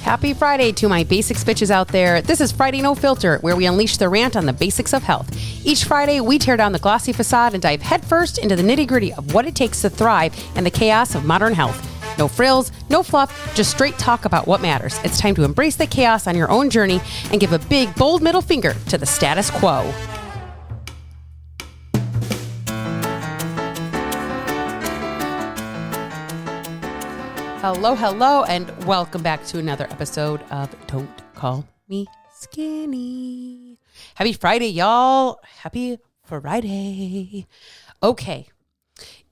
Happy Friday to my basics bitches out there. This is Friday No Filter, where we unleash the rant on the basics of health. Each Friday, we tear down the glossy facade and dive headfirst into the nitty-gritty of what it takes to thrive in the chaos of modern health. No frills, no fluff, just straight talk about what matters. It's time to embrace the chaos on your own journey and give a big, bold middle finger to the status quo. Hello, and welcome back to another episode of Don't Call Me Skinny. Happy Friday, y'all. Happy Friday. Okay.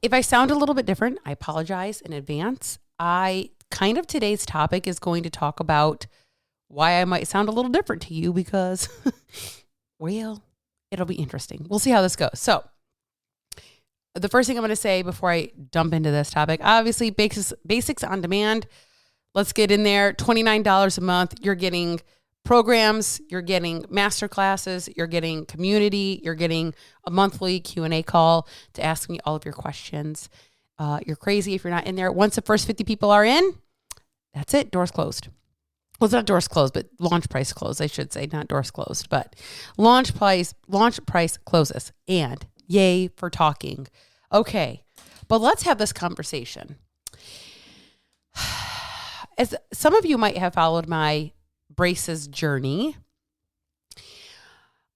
If I sound a little bit different, I apologize in advance. Today's topic is going to talk about why I might sound a little different to you because, well, it'll be interesting. We'll see how this goes. So, the first thing I'm going to say before I dump into this topic, obviously basics on demand. Let's get in there. $29 a month. You're getting programs, you're getting master classes, you're getting community, you're getting a monthly Q&A call to ask me all of your questions. You're crazy if you're not in there. Once the first 50 people are in, that's it. Doors closed. Well, it's not doors closed, but launch price closed, I should say. Not doors closed, but launch price closes. And yay for talking. Okay, but let's have this conversation. As some of you might have followed my braces journey,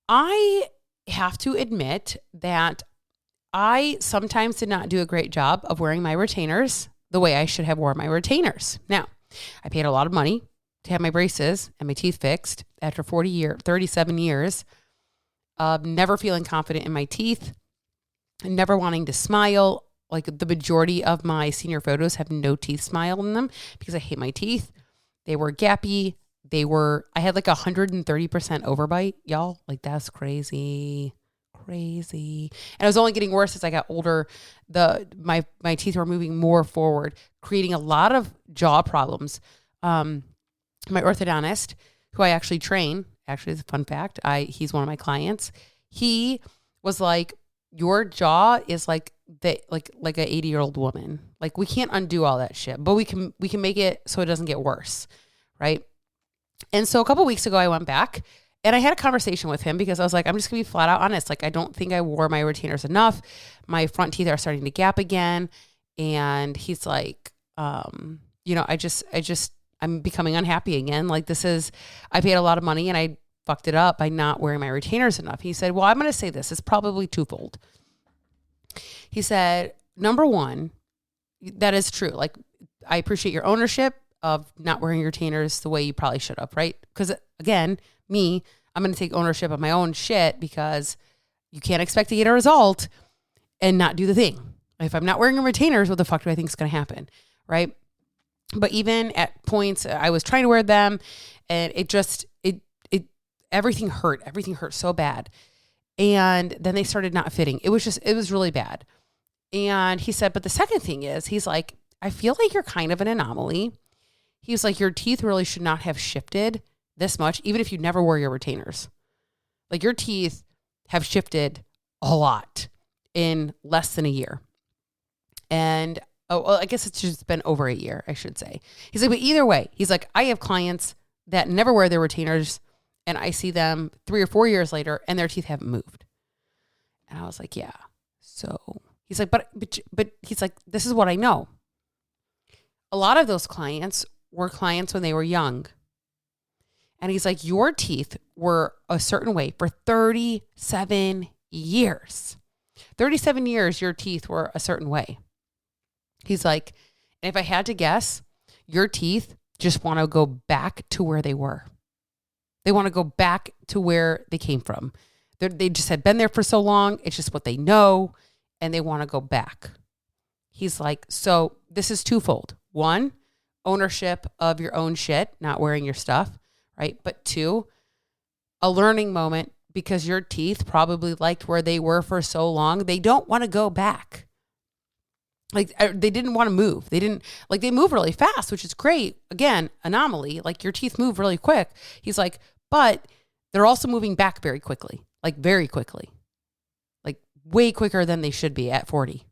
I have to admit that I sometimes did not do a great job of wearing my retainers the way I should have worn my retainers. Now, I paid a lot of money to have my braces and my teeth fixed after 37 years of never feeling confident in my teeth, never wanting to smile. Like the majority of my senior photos have no teeth smile in them because I hate my teeth. They were gappy. I had like 130% overbite, y'all. Like that's crazy. And it was only getting worse as I got older. My teeth were moving more forward, creating a lot of jaw problems. My orthodontist, who I actually train, actually is a fun fact. He's one of my clients. He was like, your jaw is like an 80-year-old woman. Like we can't undo all that shit, but we can make it so it doesn't get worse, right? And so a couple of weeks ago, I went back and I had a conversation with him because I was like, I'm just gonna be flat out honest. Like I don't think I wore my retainers enough. My front teeth are starting to gap again, and he's like, I'm becoming unhappy again. Like I paid a lot of money and I fucked it up by not wearing my retainers enough. He said, well, I'm going to say this. It's probably twofold. He said, number one, that is true. Like, I appreciate your ownership of not wearing your retainers the way you probably should have, right? Because again, I'm going to take ownership of my own shit because you can't expect to get a result and not do the thing. If I'm not wearing retainers, what the fuck do I think is going to happen, right? But even at points, I was trying to wear them and everything hurt. Everything hurt so bad. And then they started not fitting. It was really bad. And he said, but the second thing is, he's like, I feel like you're kind of an anomaly. He was like, your teeth really should not have shifted this much, even if you never wore your retainers. Like your teeth have shifted a lot in less than a year. And I guess it's just been over a year, I should say. He's like, but either way, he's like, I have clients that never wear their retainers and I see them 3 or 4 years later and their teeth haven't moved. And I was like, yeah. So he's like, but he's like, this is what I know. A lot of those clients were clients when they were young. And he's like, your teeth were a certain way for 37 years. 37 years, your teeth were a certain way. He's like, and if I had to guess, your teeth just want to go back to where they were. They want to go back to where they came from. They just had been there for so long. It's just what they know. And they want to go back. He's like, so this is twofold. One, ownership of your own shit, not wearing your stuff, right? But two, a learning moment because your teeth probably liked where they were for so long. They don't want to go back. Like they didn't want to move. They move really fast, which is great. Again, anomaly, like your teeth move really quick. He's like, but they're also moving back very quickly, like very quickly, like way quicker than they should be at 40.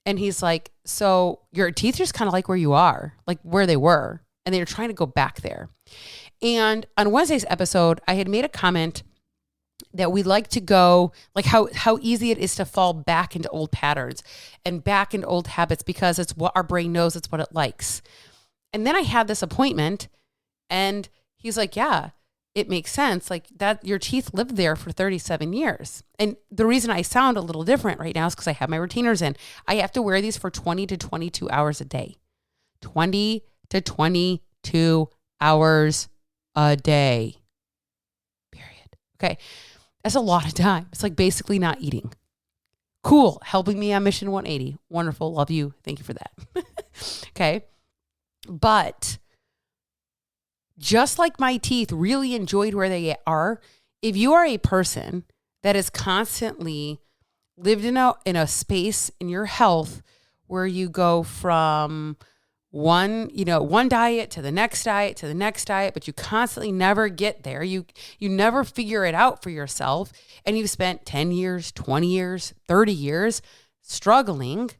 And he's like, so your teeth just kind of like where you are, like where they were. and they're trying to go back there. And on Wednesday's episode, I had made a comment that we like to go, like how easy it is to fall back into old patterns and back into old habits because it's what our brain knows, it's what it likes. And then I had this appointment and he's like, yeah, it makes sense. Like that, your teeth lived there for 37 years. And the reason I sound a little different right now is because I have my retainers in. I have to wear these for 20 to 22 hours a day. 20 to 22 hours a day. Period. Okay. That's a lot of time. It's like basically not eating. Cool. Helping me on Mission 180. Wonderful. Love you. Thank you for that. Okay. But just like my teeth really enjoyed where they are, if you are a person that is constantly lived in a space in your health where you go from one diet to the next diet to the next diet, but you constantly never get there. You never figure it out for yourself. And you've spent 10 years, 20 years, 30 years struggling.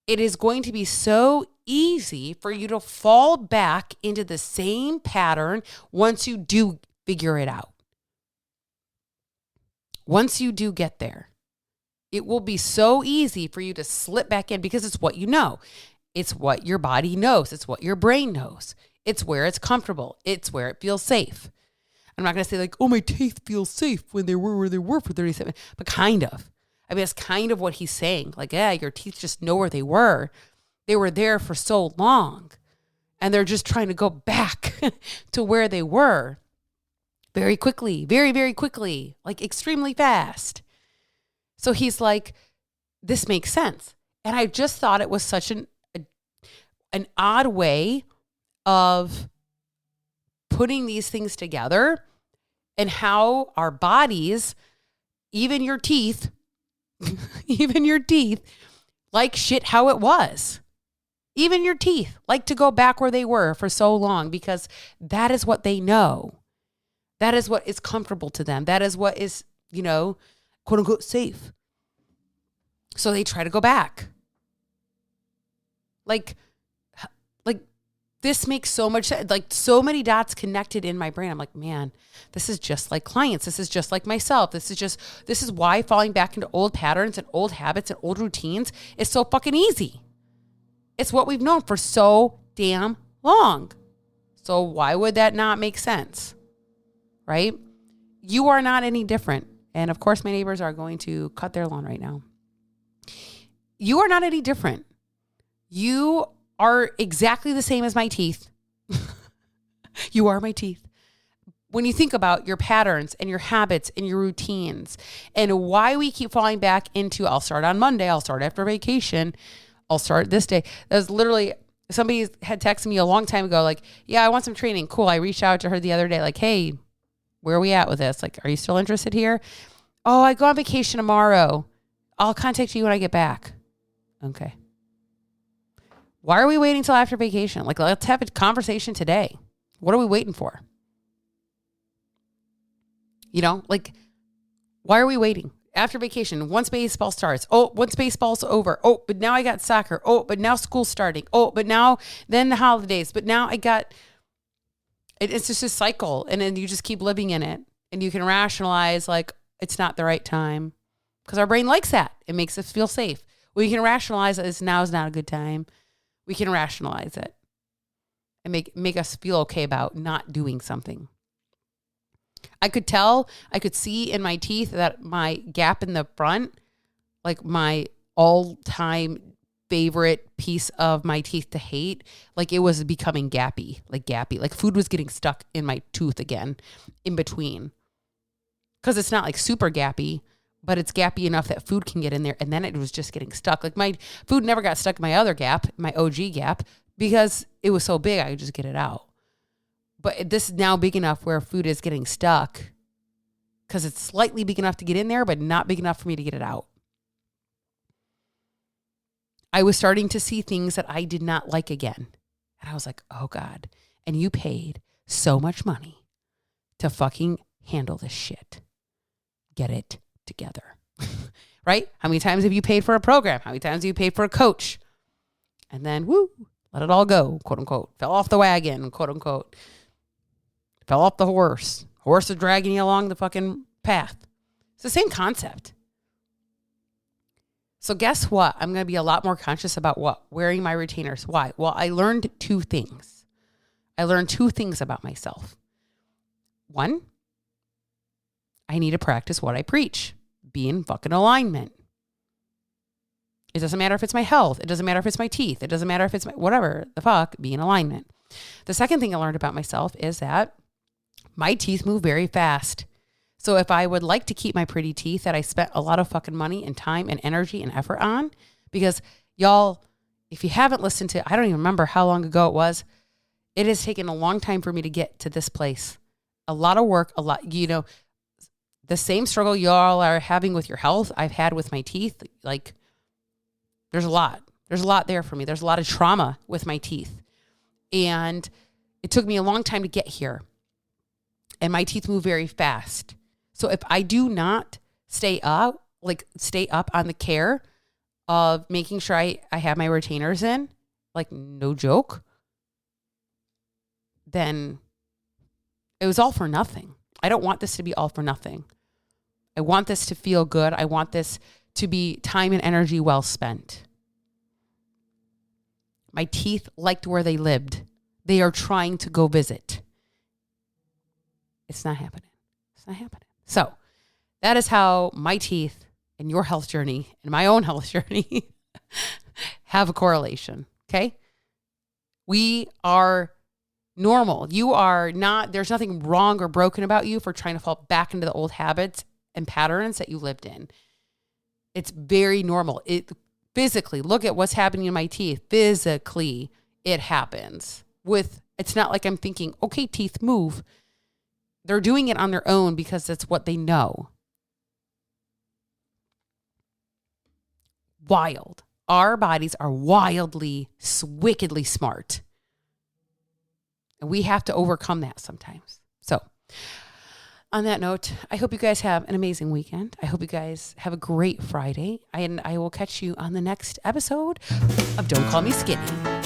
It is going to be so easy for you to fall back into the same pattern once you do figure it out. Once you do get there, it will be so easy for you to slip back in because it's what you know. It's what your body knows. It's what your brain knows. It's where it's comfortable. It's where it feels safe. I'm not going to say like, oh, my teeth feel safe when they were where they were for 37, but kind of. I mean, that's kind of what he's saying. Like, yeah, your teeth just know where they were. They were there for so long. And they're just trying to go back to where they were very quickly, very, very quickly, like extremely fast. So he's like, this makes sense. And I just thought it was such an odd way of putting these things together and how our bodies, even your teeth, like shit how it was. Even your teeth like to go back where they were for so long because that is what they know. That is what is comfortable to them. That is what is, quote unquote safe. So they try to go back. Like this makes so much sense. Like so many dots connected in my brain. I'm like, man, this is just like clients. This is just like myself. This is why falling back into old patterns and old habits and old routines is so fucking easy. It's what we've known for so damn long. So why would that not make sense? Right? You are not any different. And of course, my neighbors are going to cut their lawn right now. You are not any different. You are exactly the same as my teeth. You are my teeth. When you think about your patterns and your habits and your routines and why we keep falling back into, I'll start on Monday, I'll start after vacation, I'll start this day. That was literally, somebody had texted me a long time ago, like, yeah, I want some training. Cool. I reached out to her the other day, like, hey, where are we at with this? Like, are you still interested here? Oh, I go on vacation tomorrow. I'll contact you when I get back. Okay. Why are we waiting till after vacation? Like, let's have a conversation today. What are we waiting for? Why are we waiting? After vacation, once baseball starts. Oh, once baseball's over. Oh, but now I got soccer. Oh, but now school's starting. Oh, but now, then the holidays. But now I got, it's just a cycle. And then you just keep living in it. And you can rationalize, like, it's not the right time. Because our brain likes that. It makes us feel safe. We can rationalize that now is not a good time. We can rationalize it and make us feel okay about not doing something. I could see in my teeth that my gap in the front, like my all-time favorite piece of my teeth to hate, like it was becoming gappy. Like food was getting stuck in my tooth again in between. Because it's not like super gappy, but it's gappy enough that food can get in there. And then it was just getting stuck. Like my food never got stuck in my other gap, my OG gap, because it was so big, I could just get it out. But this is now big enough where food is getting stuck because it's slightly big enough to get in there, but not big enough for me to get it out. I was starting to see things that I did not like again. And I was like, oh God. And you paid so much money to fucking handle this shit. Get it together, right? How many times have you paid for a program? How many times have you paid for a coach? And then, Let it all go, quote unquote. Fell off the wagon, quote unquote. Fell off the horse. Horse is dragging you along the fucking path. It's the same concept. So guess what? I'm going to be a lot more conscious about what? Wearing my retainers. Why? Well, I learned two things. I learned two things about myself. One, I need to practice what I preach. Be in fucking alignment. It doesn't matter if it's my health. It doesn't matter if it's my teeth. It doesn't matter if it's my whatever the fuck. Be in alignment. The second thing I learned about myself is that my teeth move very fast. So if I would like to keep my pretty teeth that I spent a lot of fucking money and time and energy and effort on, because y'all, if you haven't listened to, I don't even remember how long ago it was. It has taken a long time for me to get to this place. A lot of work, a lot, the same struggle y'all are having with your health, I've had with my teeth. Like, there's a lot there for me. There's a lot of trauma with my teeth. And it took me a long time to get here. And my teeth move very fast. So if I do not stay up on the care of making sure I have my retainers in, like no joke, then it was all for nothing. I don't want this to be all for nothing. I want this to feel good. I want this to be time and energy well spent. My teeth liked where they lived. They are trying to go visit. It's not happening. It's not happening. So that is how my teeth and your health journey and my own health journey have a correlation. Okay. We are normal. You are not, there's nothing wrong or broken about you for trying to fall back into the old habits and patterns that you lived in. It's very normal. Physically, look at what's happening in my teeth. Physically, it happens. It's not like I'm thinking, okay, teeth move. They're doing it on their own because that's what they know. Wild. Our bodies are wildly, wickedly smart. And we have to overcome that sometimes. So, on that note, I hope you guys have an amazing weekend. I hope you guys have a great Friday. And I will catch you on the next episode of Don't Call Me Skinny.